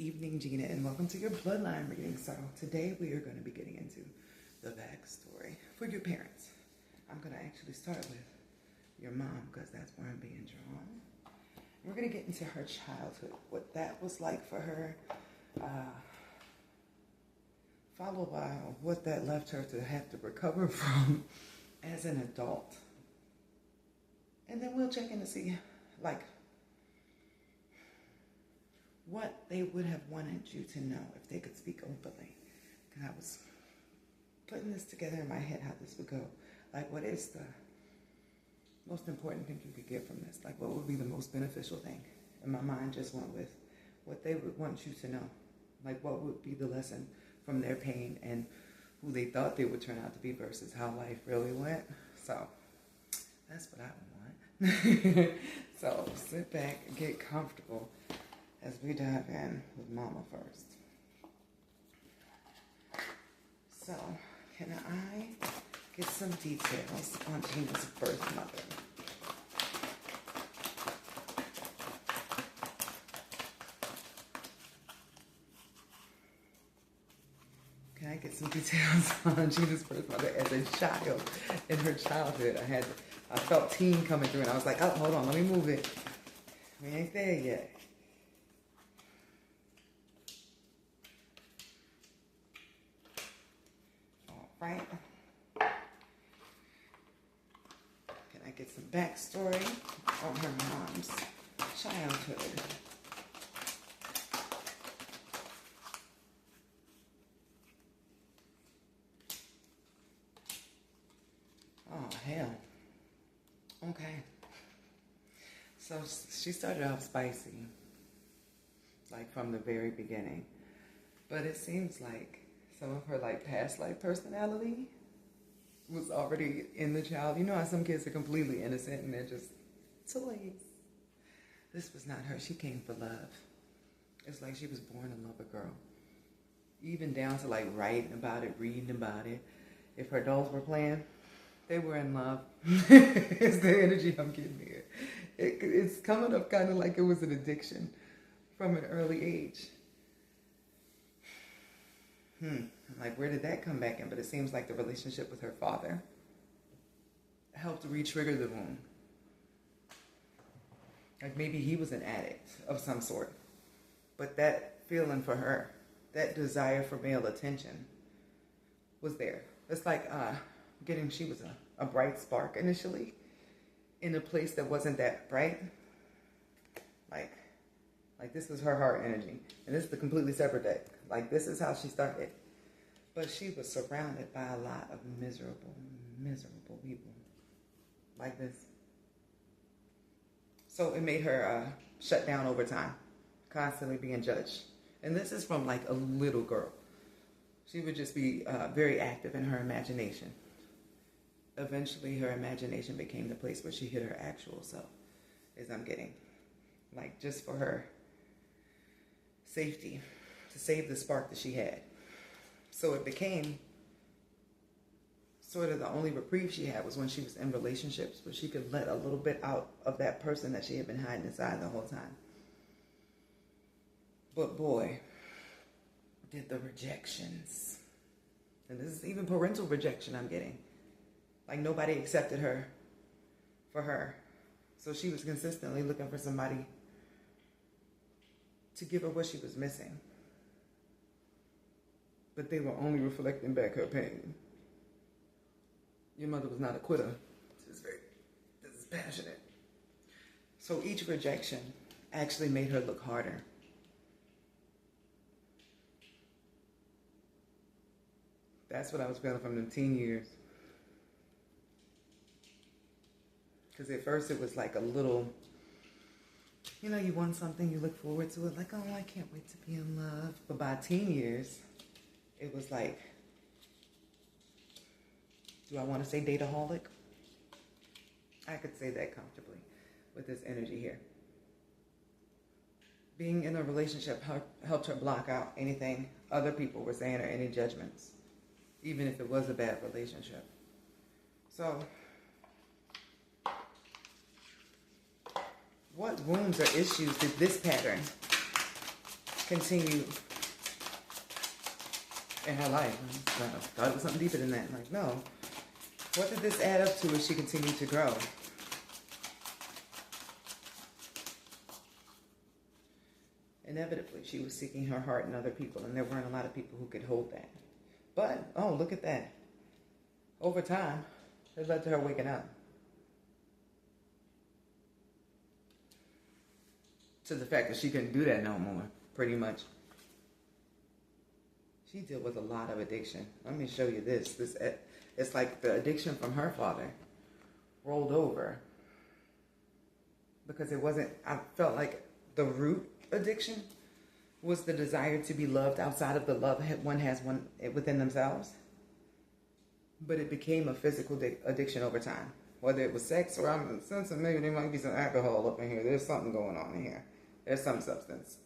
evening, Gina, and welcome to your Bloodline reading. So today we are going to be getting into the backstory for your parents. I'm going to actually start with your mom because that's where I'm being drawn. We're going to get into her childhood, what that was like for her, followed by what that left her to have to recover from as an adult. And then we'll check in to see, what they would have wanted you to know if they could speak openly. Because I was putting this together in my head, how this would go. What is the most important thing you could get from this? What would be the most beneficial thing? And my mind just went with what they would want you to know. What would be the lesson from their pain and who they thought they would turn out to be versus how life really went. So that's what I want. So sit back and get comfortable as we dive in with Mama first. So, can I get some details on Gina's birth mother? Can I get some details on Gina's birth mother as a child? In her childhood, I felt teen coming through, and I was like, oh, hold on, let me move it. We ain't there yet. Right? Can I get some backstory on her mom's childhood? Oh, hell. Okay. So she started off spicy, from the very beginning. But it seems like some of her past life personality was already in the child. You know how some kids are completely innocent and they're just toys. This was not her. She came for love. It's like she was born to love a girl. Even down to writing about it, reading about it. If her dolls were playing, they were in love. It's the energy I'm getting here. It's coming up kind of like it was an addiction from an early age. Where did that come back in? But it seems like the relationship with her father helped re-trigger the wound. Maybe he was an addict of some sort. But that feeling for her, that desire for male attention was there. It's she was a bright spark initially in a place that wasn't that bright. This was her heart energy. And this is the completely separate deck. This is how she started. But she was surrounded by a lot of miserable, miserable people. Like this. So it made her shut down over time. Constantly being judged. And this is from a little girl. She would just be very active in her imagination. Eventually her imagination became the place where she hid her actual self. As I'm getting. Just for her safety, to save the spark that she had. So it became sort of the only reprieve she had was when she was in relationships, where she could let a little bit out of that person that she had been hiding inside the whole time. But boy, did the rejections. And this is even parental rejection I'm getting. Nobody accepted her for her. So she was consistently looking for somebody to give her what she was missing. But they were only reflecting back her pain. Your mother was not a quitter. This is passionate. So each rejection actually made her look harder. That's what I was feeling from the teen years. Because at first it was a little, you want something, you look forward to it, oh, I can't wait to be in love. But by teen years, it was do I want to say dateaholic? I could say that comfortably with this energy here. Being in a relationship helped her block out anything other people were saying or any judgments, even if it was a bad relationship. So, what wounds or issues did this pattern continue in her life. I thought it was something deeper than that. Like, no. What did this add up to as she continued to grow? Inevitably, she was seeking her heart in other people, and there weren't a lot of people who could hold that. But, oh, look at that. Over time, it led to her waking up. To the fact that she couldn't do that no more, pretty much. She dealt with a lot of addiction. Let me show you this. It's like the addiction from her father rolled over. Because it wasn't, I felt like the root addiction was the desire to be loved outside of the love one has within themselves. But it became a physical addiction over time. Whether it was sex or I'm sensing maybe there might be some alcohol up in here. There's something going on in here. There's some substance.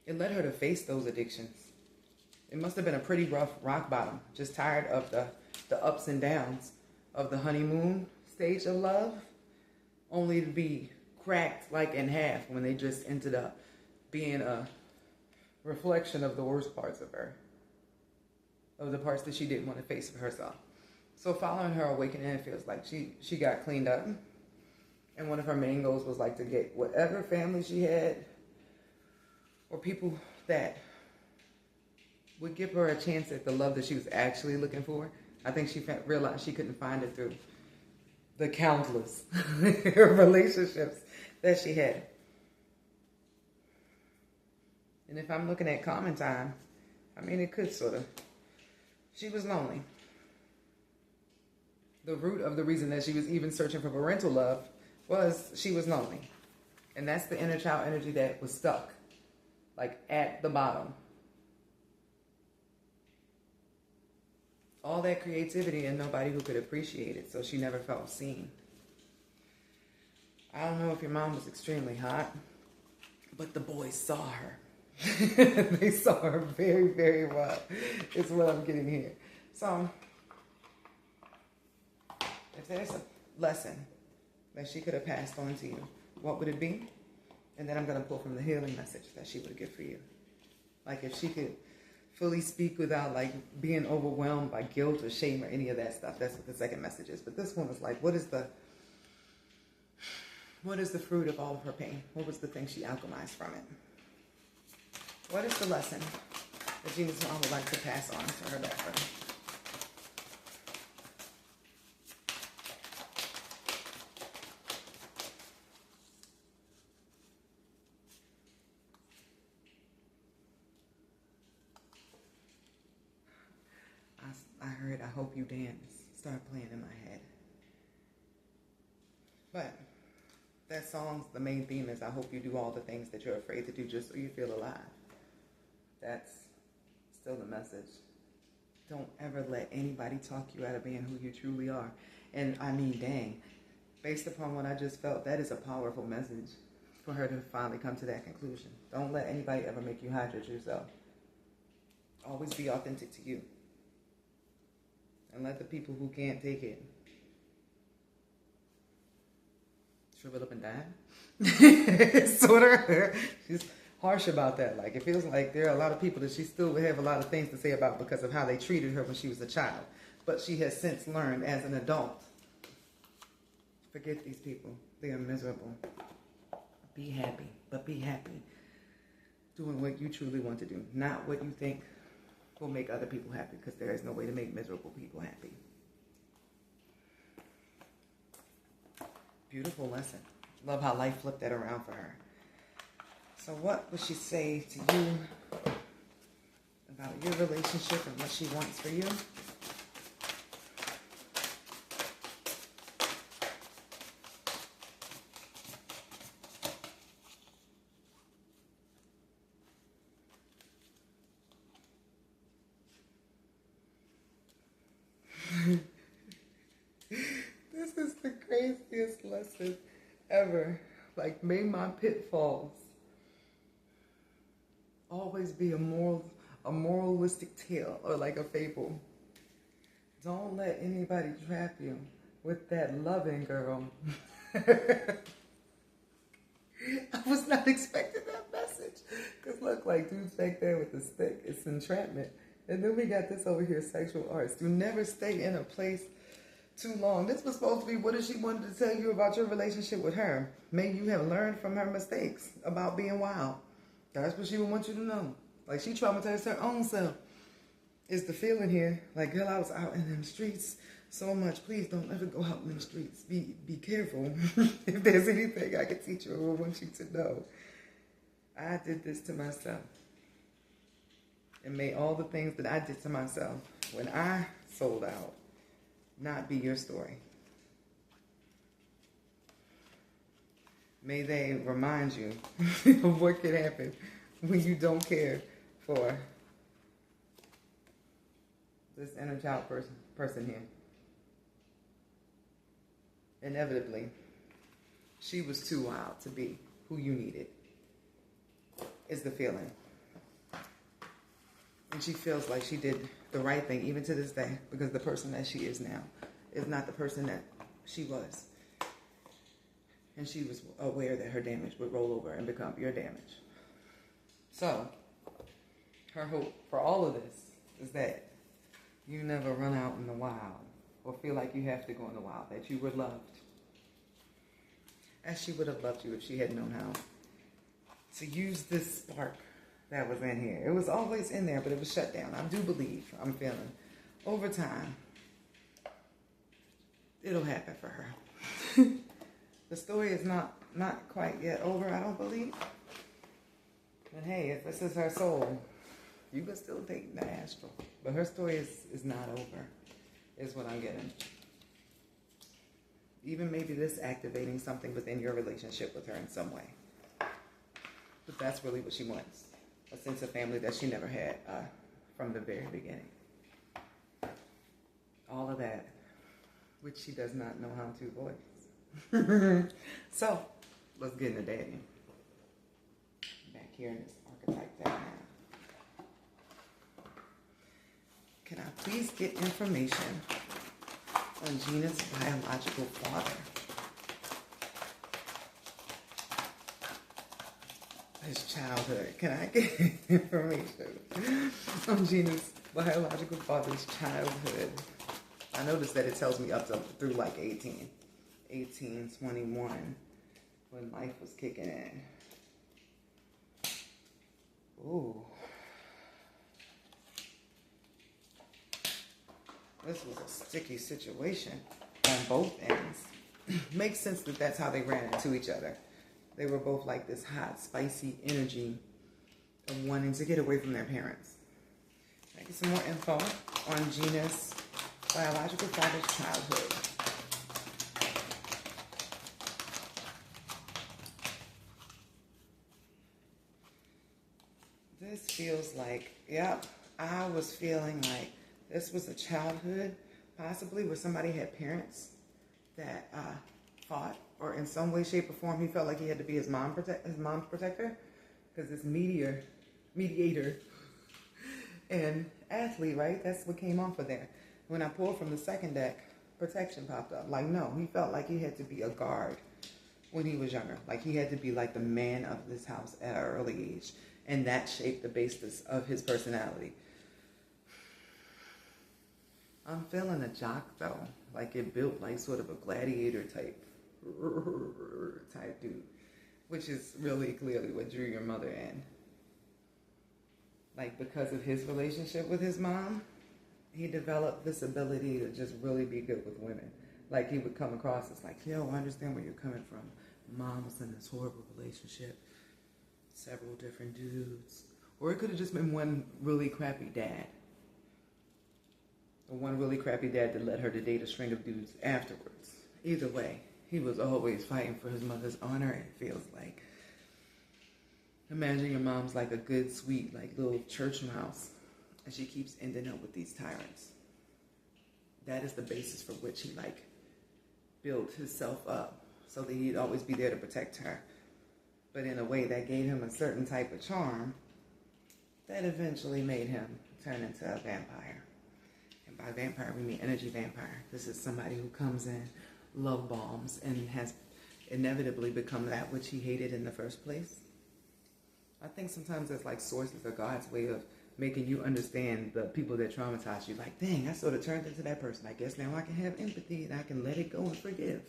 It led her to face those addictions. It must have been a pretty rough rock bottom. Just tired of the ups and downs of the honeymoon stage of love. Only to be cracked like in half when they just ended up being a reflection of the worst parts of her. Of the parts that she didn't want to face for herself. So following her awakening, it feels like she got cleaned up. And one of her main goals was like to get whatever family she had or people that would give her a chance at the love that she was actually looking for. I think she realized she couldn't find it through the countless relationships that she had. And if I'm looking at common time, I mean, it could sort of. She was lonely. The root of the reason that she was even searching for parental love was she was lonely. And that's the inner child energy that was stuck, like at the bottom. All that creativity and nobody who could appreciate it, so she never felt seen. I don't know if your mom was extremely hot, but the boys saw her. They saw her very, very well, is what I'm getting here. So, if there's a lesson that she could have passed on to you, what would it be? And then I'm going to pull from the healing message that she would give for you. Like if she could fully speak without like being overwhelmed by guilt or shame or any of that stuff. That's what the second message is. But this one is like, what is the fruit of all of her pain? What was the thing she alchemized from it? What is the lesson that Gina's mom would like to pass on to her daughter? I heard, I hope you dance. Start playing in my head. But that song's the main theme is I hope you do all the things that you're afraid to do just so you feel alive. That's still the message. Don't ever let anybody talk you out of being who you truly are. And I mean, dang, based upon what I just felt, that is a powerful message for her to finally come to that conclusion. Don't let anybody ever make you hide yourself. Always be authentic to you. And let the people who can't take it shrivel up and die. Sort of. She's harsh about that. Like, it feels like there are a lot of people that she still would have a lot of things to say about because of how they treated her when she was a child. But she has since learned as an adult, forget these people. They are miserable. Be happy, but be happy doing what you truly want to do, not what you think will make other people happy, because there is no way to make miserable people happy. Beautiful lesson. Love how life flipped that around for her. So what would she say to you about your relationship and what she wants for you? This is the craziest lesson ever. Like, may my pitfalls always be a moralistic tale or like a fable. Don't let anybody trap you with that loving girl. not expecting that message. Because look, like dude's back there with the stick. It's entrapment. And then we got this over here, sexual arts. Do never stay in a place too long. This was supposed to be what she wanted to tell you about your relationship with her. Maybe you have learned from her mistakes about being wild. That's what she would want you to know. Like she traumatized her own self. Is the feeling here. Like, girl, I was out in them streets so much. Please don't ever go out in them streets. Be careful. If there's anything I can teach you, I want you to know. I did this to myself. And may all the things that I did to myself when I sold out not be your story. May they remind you of what could happen when you don't care for this inner child person here. Inevitably, she was too wild to be who you needed, is the feeling. And she feels like she did the right thing, even to this day, because the person that she is now is not the person that she was. And she was aware that her damage would roll over and become your damage. So, her hope for all of this is that you never run out in the wild or feel like you have to go in the wild, that you were loved as she would have loved you if she had known how to use this spark that was in here. It was always in there, but it was shut down. I do believe, I'm feeling, over time, it'll happen for her. The story is not quite yet over, I don't believe. But hey, if this is her soul, you can still take the astral. But her story is not over, is what I'm getting. Even maybe this activating something within your relationship with her in some way. But that's really what she wants. A sense of family that she never had from the very beginning. All of that, which she does not know how to voice. So, let's get into dating. Back here in this archetype down now. Can I please get information on Gina's biological father? His childhood. Can I get information on Gina's biological father's childhood? I noticed that it tells me up to through like 18, 21, when life was kicking in. Ooh. This was a sticky situation on both ends. Makes sense that that's how they ran into each other. They were both like this hot, spicy energy of wanting to get away from their parents. Can I get some more info on Gina's biological father's childhood? This feels like, yep, I was feeling like this was a childhood, possibly where somebody had parents that fought, or in some way, shape, or form, he felt like he had to be his mom's protector, because this mediator, and athlete, right? That's what came off of there. When I pulled from the second deck, protection popped up. Like, no, he felt like he had to be a guard when he was younger. Like, he had to be like the man of this house at an early age, and that shaped the basis of his personality. I'm feeling a jock, though. Like, it built like sort of a gladiator type dude, which is really clearly what drew your mother in. Like, because of his relationship with his mom, he developed this ability to just really be good with women. Like, he would come across as like, yo, I understand where you're coming from. Mom was in this horrible relationship, several different dudes, or it could have just been one really crappy dad. Or one really crappy dad that led her to date a string of dudes afterwards. Either way, he was always fighting for his mother's honor, it feels like. Imagine your mom's like a good, sweet, like little church mouse, and she keeps ending up with these tyrants. That is the basis for which he like built himself up, so that he'd always be there to protect her. But in a way that gave him a certain type of charm that eventually made him turn into a vampire. And by vampire, we mean energy vampire. This is somebody who comes in, love bombs, and has inevitably become that which he hated in the first place. I think sometimes it's like sources or God's way of making you understand the people that traumatize you. Like, dang, I sort of turned into that person. I guess now I can have empathy and I can let it go and forgive.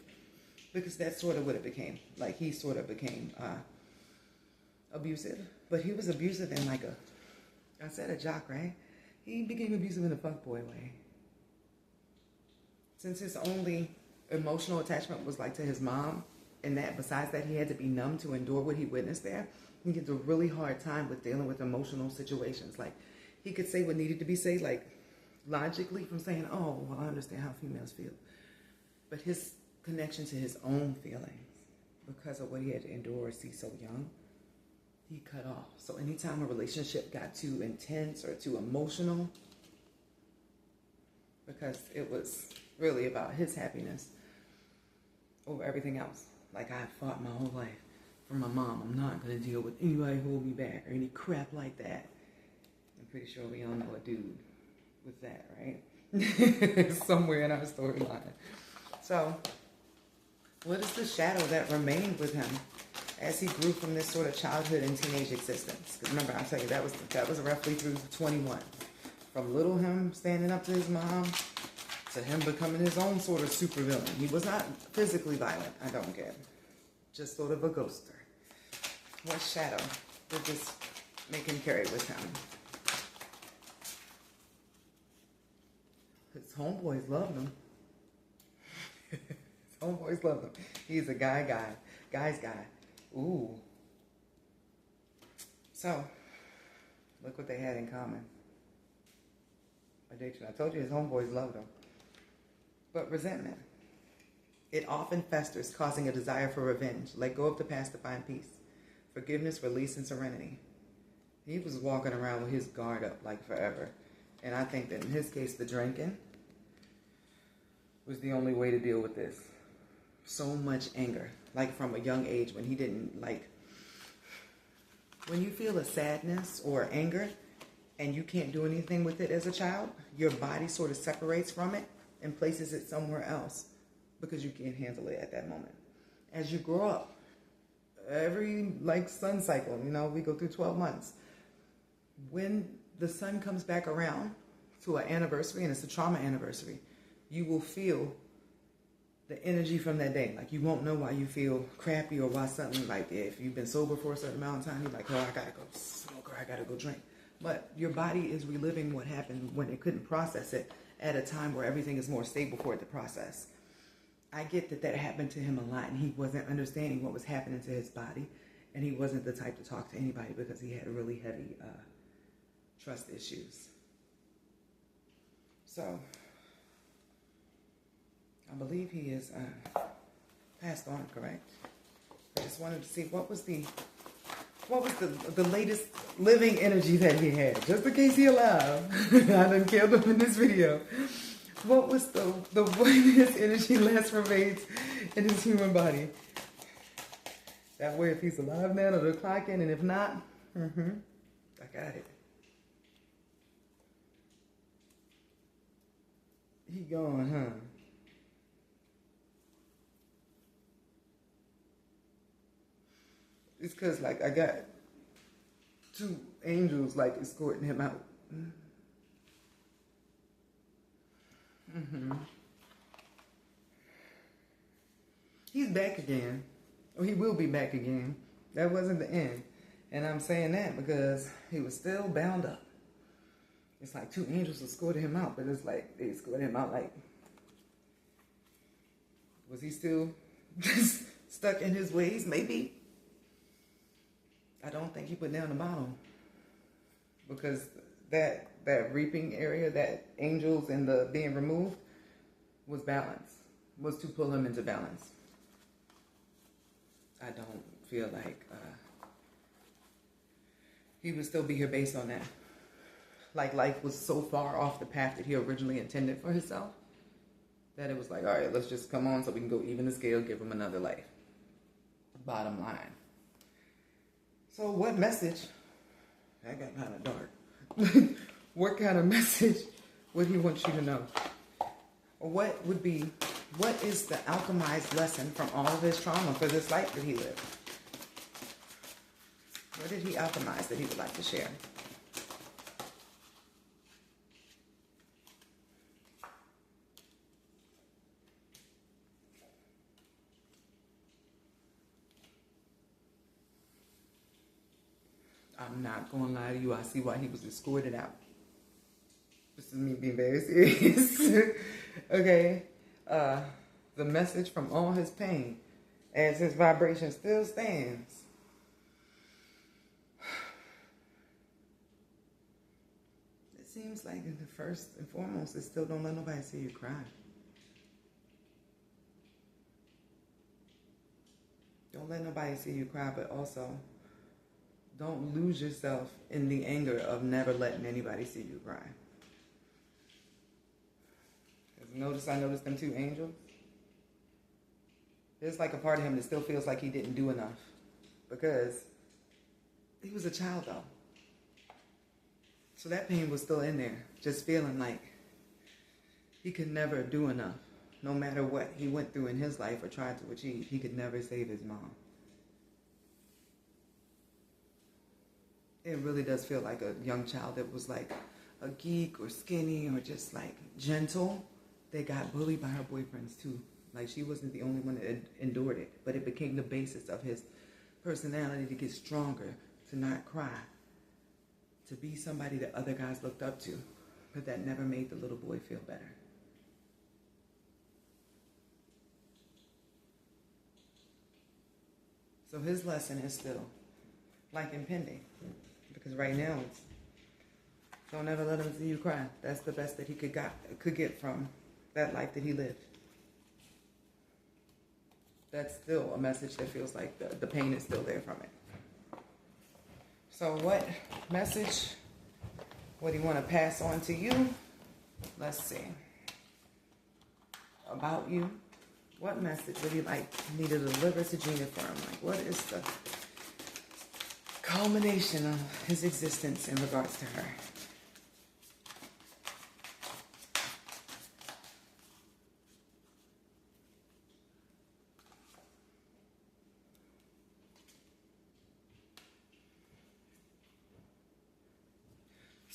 Because that's sort of what it became. Like, he sort of became abusive. But he was abusive in like I said a jock, right? He became abusive in a fuckboy way. Since his only emotional attachment was like to his mom, and that besides that he had to be numb to endure what he witnessed there, he gets a really hard time with dealing with emotional situations. Like, he could say what needed to be said, like, logically from saying, oh, well, I understand how females feel. But his connection to his own feelings, because of what he had to endure or see so young, he cut off. So anytime a relationship got too intense or too emotional, because it was really about his happiness over everything else. Like, I fought my whole life for my mom. I'm not going to deal with anybody who hold me back or any crap like that. I'm pretty sure we all know a dude with that, right? Somewhere in our storyline. So, what is the shadow that remained with him as he grew from this sort of childhood and teenage existence? Because remember, I'll tell you, that was roughly through 21. From little him standing up to his mom to him becoming his own sort of supervillain. He was not physically violent, I don't get. Just sort of a ghoster. What shadow did this make him carry with him? His homeboys loved him. His homeboys loved him. He's a guy's guy. Ooh. So, look what they had in common. Addiction. I told you his homeboys loved him. But resentment. It often festers, causing a desire for revenge. Let go of the past to find peace. Forgiveness, release, and serenity. He was walking around with his guard up like forever. And I think that in his case, the drinking was the only way to deal with this. So much anger. Like from a young age when he didn't like... When you feel a sadness or anger and you can't do anything with it as a child, your body sort of separates from it and places it somewhere else because you can't handle it at that moment. As you grow up, every sun cycle, we go through 12 months. When the sun comes back around to an anniversary, and it's a trauma anniversary, you will feel the energy from that day. Like, you won't know why you feel crappy or why something, like if you've been sober for a certain amount of time, you're like, oh, I gotta go smoke or I gotta go drink. But your body is reliving what happened when it couldn't process it at a time where everything is more stable for it to process. I get that happened to him a lot, and he wasn't understanding what was happening to his body, and he wasn't the type to talk to anybody because he had really heavy trust issues. So, I believe he is passed on, correct? I just wanted to see what was the latest living energy that he had, just in case he's alive. I done killed him in this video. What was the way his energy last remains in his human body? That way, if he's alive now, it'll clock in, and if not, I got it. He gone, huh? It's because, I got 2 angels, escorting him out. He's back again. Or he will be back again. That wasn't the end. And I'm saying that because he was still bound up. It's like 2 angels escorted him out, but it's like they escorted him out was he still just stuck in his ways? Maybe. I don't think he put down the bottle. Because that reaping area, that angels and the being removed, was balance. Was to pull him into balance. I don't feel like he would still be here based on that. Like, life was so far off the path that he originally intended for himself that it was like, all right, let's just come on so we can go even the scale, give him another life. Bottom line. So what message, that got kind of dark. What kind of message would he want you to know? Or what is the alchemized lesson from all of his trauma for this life that he lived? What did he alchemize that he would like to share? I'm not going to lie to you. I see why he was escorted out. This is me being very serious. Okay. The message from all his pain, as his vibration still stands. It seems like the first and foremost is still don't let nobody see you cry. Don't let nobody see you cry, but also don't lose yourself in the anger of never letting anybody see you cry. I noticed them two angels. There's like a part of him that still feels like he didn't do enough because he was a child though. So that pain was still in there, just feeling like he could never do enough. No matter what he went through in his life or tried to achieve, he could never save his mom. It really does feel like a young child that was like a geek or skinny or just like gentle. They got bullied by her boyfriends too. Like she wasn't the only one that endured it, but it became the basis of his personality to get stronger, to not cry, to be somebody that other guys looked up to, but that never made the little boy feel better. So his lesson is still like impending, because right now it's don't ever let him see you cry. That's the best that he could get from that life that he lived. That's still a message that feels like the pain is still there from it. So what message would he want to pass on to you? Let's see. About you. What message would he like me to deliver to Gina for him? Like, what is the culmination of his existence in regards to her?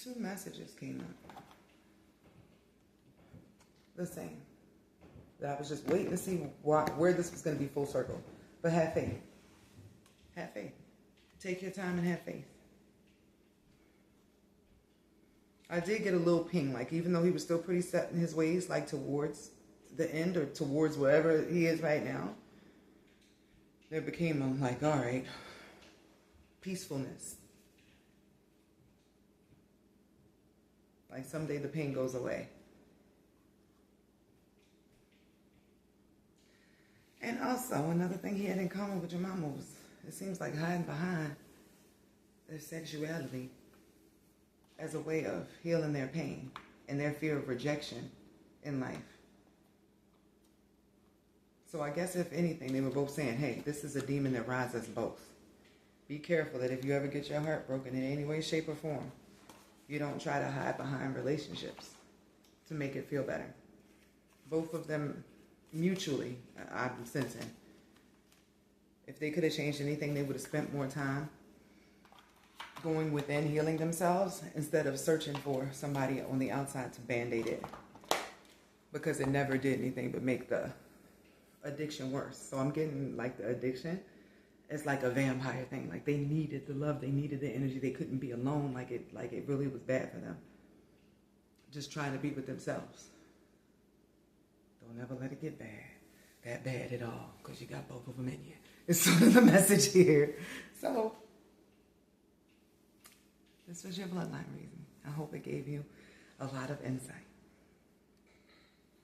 Two messages came up. The same. That I was just waiting to see where this was going to be full circle. But have faith. Have faith. Take your time and have faith. I did get a little ping, like even though he was still pretty set in his ways, like towards the end or towards wherever he is right now, there became a like, all right, peacefulness. Like someday the pain goes away. And also, another thing he had in common with your mama was, it seems like hiding behind their sexuality as a way of healing their pain and their fear of rejection in life. So I guess if anything, they were both saying, hey, this is a demon that rides us both. Be careful that if you ever get your heart broken in any way, shape, or form, you don't try to hide behind relationships to make it feel better. Both of them mutually, I'm sensing, if they could have changed anything, they would have spent more time going within, healing themselves, instead of searching for somebody on the outside to band-aid it. Because it never did anything but make the addiction worse. So I'm getting like the addiction, it's like a vampire thing. Like they needed the love, they needed the energy, they couldn't be alone, like it really was bad for them. Just trying to be with themselves. Don't ever let it get that bad at all, because you got both of them in you. It's sort of the message here. So, this was your bloodline reading. I hope it gave you a lot of insight.